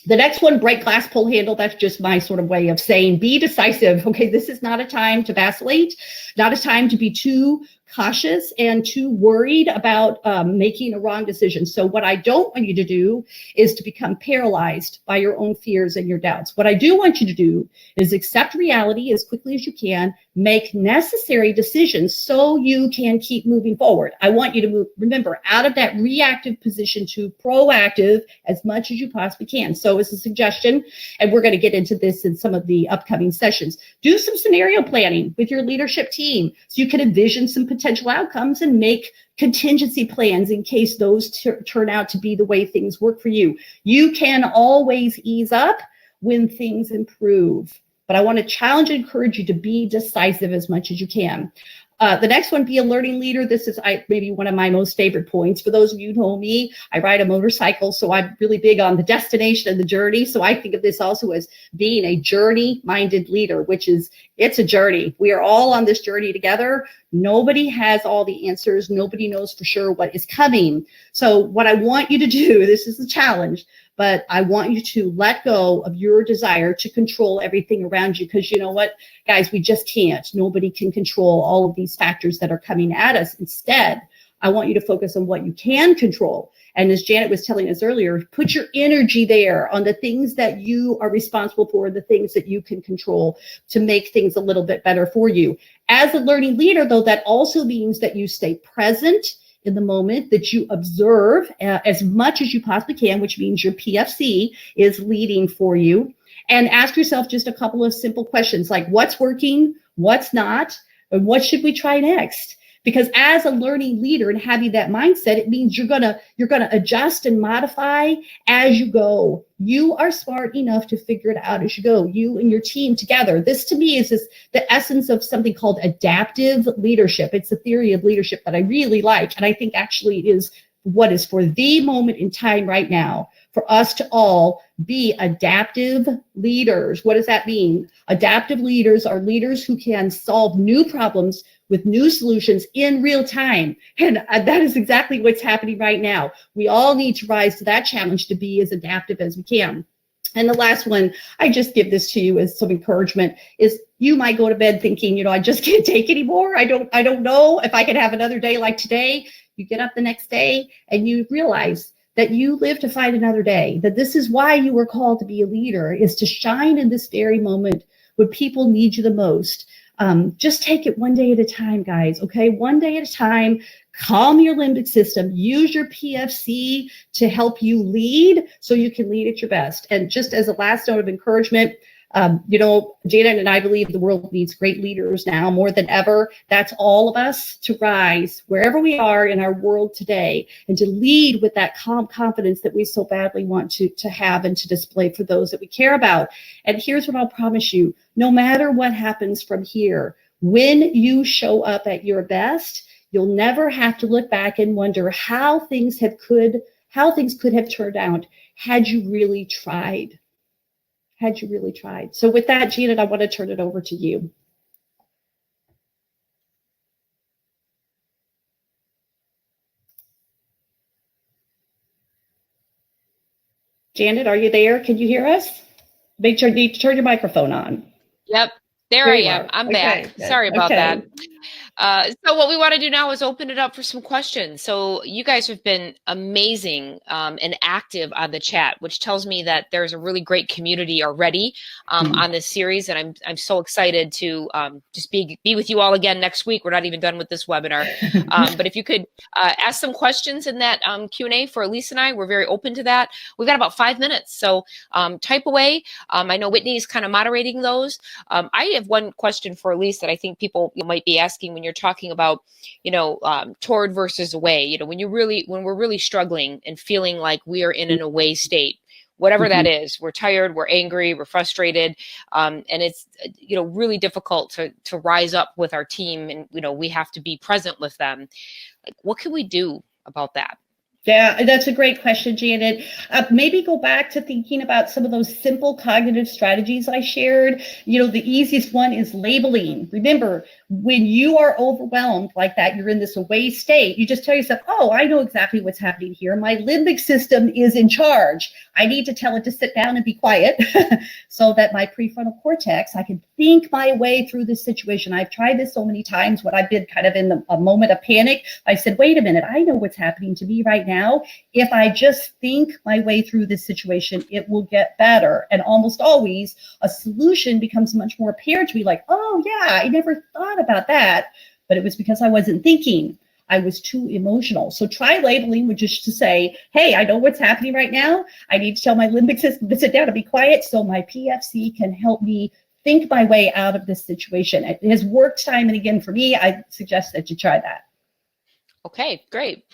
The next one, break glass, pull handle. That's just my sort of way of saying be decisive. Okay, this is not a time to vacillate, not a time to be too cautious and too worried about making a wrong decision. So what I don't want you to do is to become paralyzed by your own fears and your doubts. What I do want you to do is accept reality as quickly as you can, make necessary decisions so you can keep moving forward. I want you to move, remember, out of that reactive position to proactive as much as you possibly can. So as a suggestion, and we're going to get into this in some of the upcoming sessions, do some scenario planning with your leadership team so you can envision some potential outcomes and make contingency plans in case those turn out to be the way things work for you. You can always ease up when things improve. But I want to challenge and encourage you to be decisive as much as you can. The next one, be a learning leader. This is maybe one of my most favorite points. For those of you who know me, I ride a motorcycle, so I'm really big on the destination and the journey. So I think of this also as being a journey-minded leader, which is, it's a journey. We are all on this journey together. Nobody has all the answers. Nobody knows for sure what is coming. So what I want you to do, this is a challenge, but I want you to let go of your desire to control everything around you. Because you know what, guys, we just can't. Nobody can control all of these factors that are coming at us. Instead, I want you to focus on what you can control. And as Janet was telling us earlier, put your energy there on the things that you are responsible for, the things that you can control to make things a little bit better for you. As a learning leader, though, that also means that you stay present in the moment, that you observe as much as you possibly can, which means your PFC is leading for you. And ask yourself just a couple of simple questions like what's working, what's not, and what should we try next? Because as a learning leader and having that mindset, it means you're gonna adjust and modify as you go. You are smart enough to figure it out as you go. You and your team together. This to me is the essence of something called adaptive leadership. It's a theory of leadership that I really like, and I think actually it is what is for the moment in time right now for us to all be adaptive leaders. What does that mean? Adaptive leaders are leaders who can solve new problems with new solutions in real time. And that is exactly what's happening right now. We all need to rise to that challenge to be as adaptive as we can. And the last one, I just give this to you as some encouragement, is you might go to bed thinking, I just can't take anymore. I don't know if I can have another day like today. You get up the next day and you realize that you live to fight another day, that this is why you were called to be a leader, is to shine in this very moment when people need you the most. Just take it one day at a time, guys. Okay, one day at a time. Calm your limbic system. Use your PFC to help you lead so you can lead at your best. And just as a last note of encouragement, Janet and I believe the world needs great leaders now more than ever. That's all of us to rise wherever we are in our world today and to lead with that calm confidence that we so badly want to have and to display for those that we care about. And here's what I'll promise you, no matter what happens from here, when you show up at your best, you'll never have to look back and wonder how things could have turned out had you really tried. So with that, Janet, I want to turn it over to you. Janet, are you there? Can you hear us? Make sure you turn your microphone on. Yep, there I am. I'm back. Good. Sorry about that. So what we want to do now is open it up for some questions. So you guys have been amazing and active on the chat, which tells me that there's a really great community already on this series. And I'm so excited to just be with you all again next week. We're not even done with this webinar. But if you could ask some questions in that Q&A for Elise and I, we're very open to that. We've got about 5 minutes. So type away. I know Whitney is kind of moderating those. I have one question for Elise that I think people might be asking when you're talking about, toward versus away, when we're really struggling and feeling like we are in an away state, whatever that is, we're tired, we're angry, we're frustrated. And it's, really difficult to rise up with our team and, we have to be present with them. Like, what can we do about that? Yeah, that's a great question, Janet. Maybe go back to thinking about some of those simple cognitive strategies I shared. The easiest one is labeling. Remember, when you are overwhelmed like that, you're in this away state, you just tell yourself, oh, I know exactly what's happening here. My limbic system is in charge. I need to tell it to sit down and be quiet so that my prefrontal cortex, I can think my way through this situation. I've tried this so many times when I've been kind of in a moment of panic. I said, wait a minute, I know what's happening to me right now. If I just think my way through this situation, it will get better. And almost always a solution becomes much more apparent to me, like, oh yeah, I never thought about that. But it was because I wasn't thinking. I was too emotional. So try labeling, which is to say, hey, I know what's happening right now. I need to tell my limbic system to sit down and be quiet so my PFC can help me think my way out of this situation. It has worked time and again for me. I suggest that you try that. Okay, great.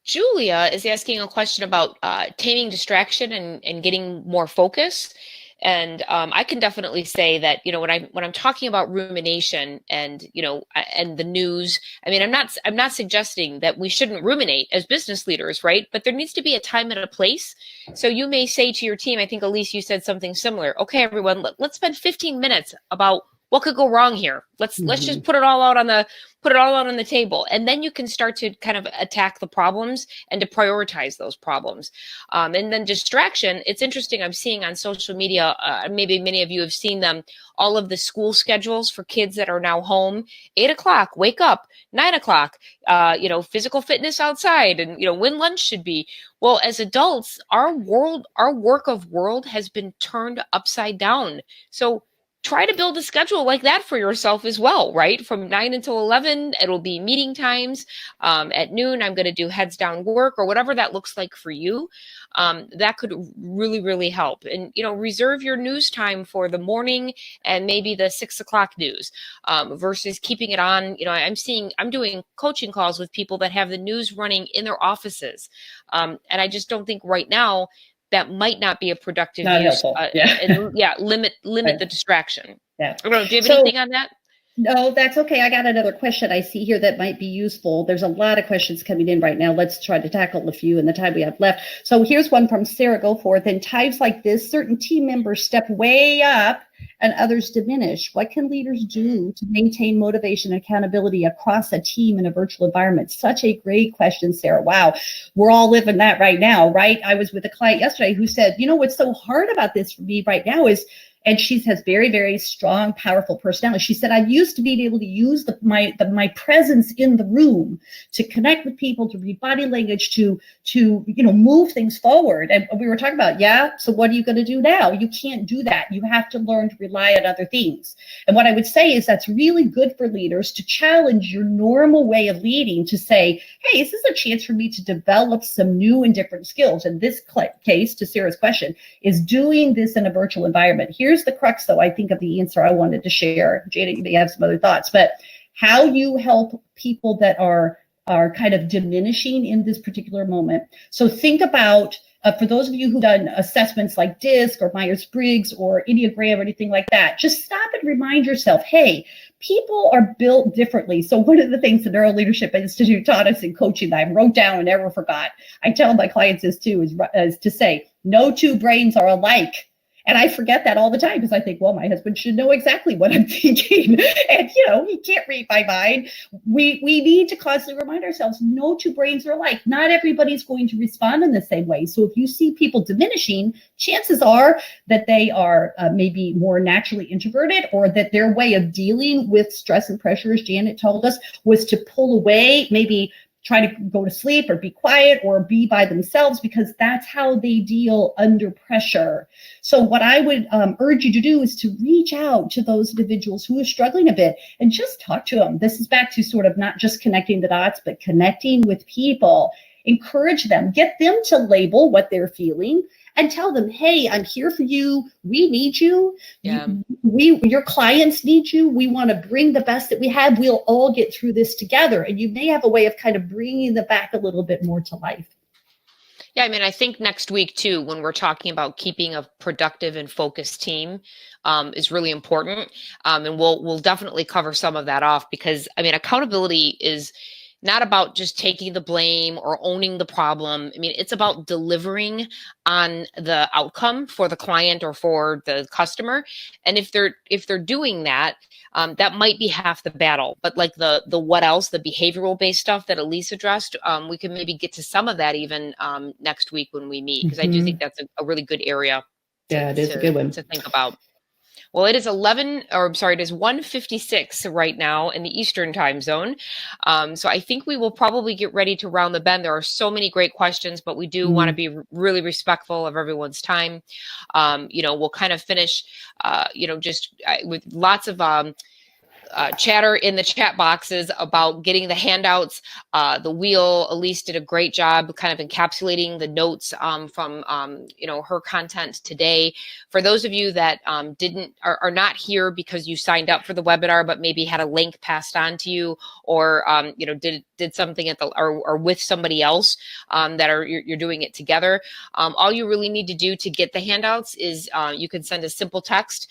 Julia is asking a question about taming distraction and getting more focus. And I can definitely say that, when I'm talking about rumination and, and the news, I mean, I'm not suggesting that we shouldn't ruminate as business leaders, right? But there needs to be a time and a place. So you may say to your team, I think, Elise, you said something similar. Okay, everyone, let's spend 15 minutes about what could go wrong here? Let's just put it all out on the table, and then you can start to kind of attack the problems and to prioritize those problems. And then distraction. It's interesting. I'm seeing on social media. Maybe many of you have seen them. All of the school schedules for kids that are now home. 8 o'clock, wake up. 9 o'clock, physical fitness outside, and when lunch should be. Well, as adults, our work of world has been turned upside down. So try to build a schedule like that for yourself as well, right? From 9 until 11, it'll be meeting times. At noon, I'm going to do heads down work, or whatever that looks like for you. That could really, really help. And, reserve your news time for the morning and maybe the 6 o'clock news, versus keeping it on. I'm doing coaching calls with people that have the news running in their offices. And I just don't think right now that might not be a productive use. Limit Right. the distraction. Yeah. I don't know, do you have anything on that? No, that's okay. I got another question I see here that might be useful. There's a lot of questions coming in right now. Let's try to tackle a few in the time we have left. So here's one from Sarah Goforth. In times like this, certain team members step way up and others diminish. What can leaders do to maintain motivation and accountability across a team in a virtual environment? Such a great question, Sarah. Wow. We're all living that right now, right? I was with a client yesterday who said, what's so hard about this for me right now is, and she has very, very strong, powerful personality. She said, I used to be able to use my presence in the room to connect with people, to read body language, to move things forward. And we were talking about, so what are you going to do now? You can't do that. You have to learn to rely on other things. And what I would say is that's really good for leaders to challenge your normal way of leading, to say, hey, this is a chance for me to develop some new and different skills. In this case, to Sarah's question, is doing this in a virtual environment. Here's the crux, though, I think, of the answer I wanted to share. Jada, you may have some other thoughts, but how you help people that are kind of diminishing in this particular moment. So think about, for those of you who've done assessments like DISC or Myers-Briggs or Enneagram or anything like that, just stop and remind yourself, hey, people are built differently. So one of the things the Neuro Leadership Institute taught us in coaching that I wrote down and never forgot, I tell my clients this too, is to say, no two brains are alike. And I forget that all the time because I think, well, my husband should know exactly what I'm thinking. And, he can't read my mind. We need to constantly remind ourselves, no two brains are alike. Not everybody's going to respond in the same way. So if you see people diminishing, chances are that they are maybe more naturally introverted, or that their way of dealing with stress and pressure, as Janet told us, was to pull away, maybe try to go to sleep or be quiet or be by themselves, because that's how they deal under pressure. So what I would urge you to do is to reach out to those individuals who are struggling a bit and just talk to them. This is back to sort of not just connecting the dots, but connecting with people. Encourage them, get them to label what they're feeling and tell them, hey, I'm here for you. We need you. Yeah. Your clients need you. We want to bring the best that we have. We'll all get through this together. And you may have a way of kind of bringing them back a little bit more to life. Yeah, I think next week too, when we're talking about keeping a productive and focused team, is really important. And we'll definitely cover some of that off, because accountability is not about just taking the blame or owning the problem. It's about delivering on the outcome for the client or for the customer. And if they're doing that, that might be half the battle. But like the what else, the behavioral based stuff that Elise addressed, we can maybe get to some of that even next week when we meet, because I do think that's a really good area. It is a good one to think about. Well, it is 1:56 right now in the Eastern time zone. So I think we will probably get ready to round the bend. There are so many great questions, but we do want to be really respectful of everyone's time. We'll kind of finish, with lots of chatter in the chat boxes about getting the handouts. The wheel, Elise did a great job kind of encapsulating the notes from her content today. For those of you that are not here because you signed up for the webinar, but maybe had a link passed on to you, or did something or with somebody else you're doing it together. All you really need to do to get the handouts is you can send a simple text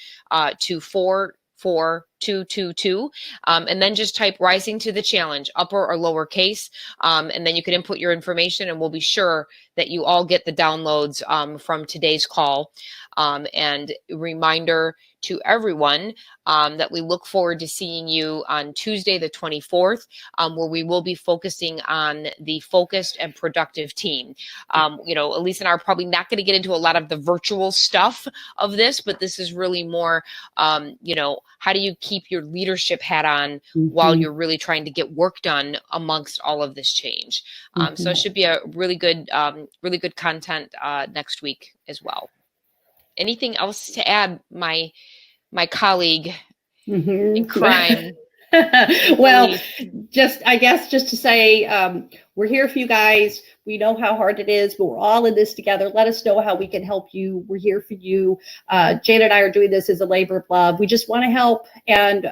to 44222, and then just type "rising to the challenge," upper or lower case, and then you can input your information, and we'll be sure that you all get the downloads from today's call. And a reminder to everyone that we look forward to seeing you on Tuesday, the 24th, where we will be focusing on the focused and productive team. Elise and I are probably not going to get into a lot of the virtual stuff of this, but this is really more, how do you keep your leadership hat on while you're really trying to get work done amongst all of this change? So it should be a really good content next week as well. Anything else to add, my colleague in crime? Well, I guess just to say, we're here for you guys. We know how hard it is, but we're all in this together. Let us know how we can help you. We're here for you. Jana and I are doing this as a labor of love. We just want to help, and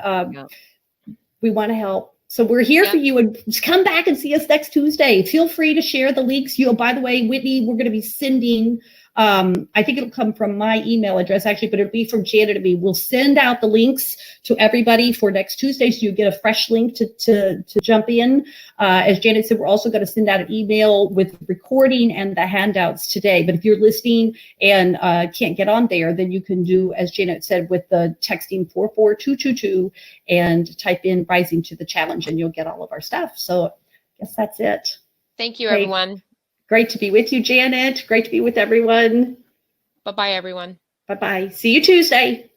we want to help. So we're here for you, and just come back and see us next Tuesday. Feel free to share the links. By the way, Whitney, we're going to be sending, I think it'll come from my email address actually, but it'll be from Jana to me. We'll send out the links to everybody for next Tuesday, so you get a fresh link to jump in. As Janet said, we're also going to send out an email with recording and the handouts today. But if you're listening and can't get on there, then you can do, as Janet said, with the texting 44222 and type in Rising to the Challenge, and you'll get all of our stuff. So I guess that's it. Thank you, everyone. Great to be with you, Janet. Great to be with everyone. Bye-bye, everyone. Bye-bye. See you Tuesday.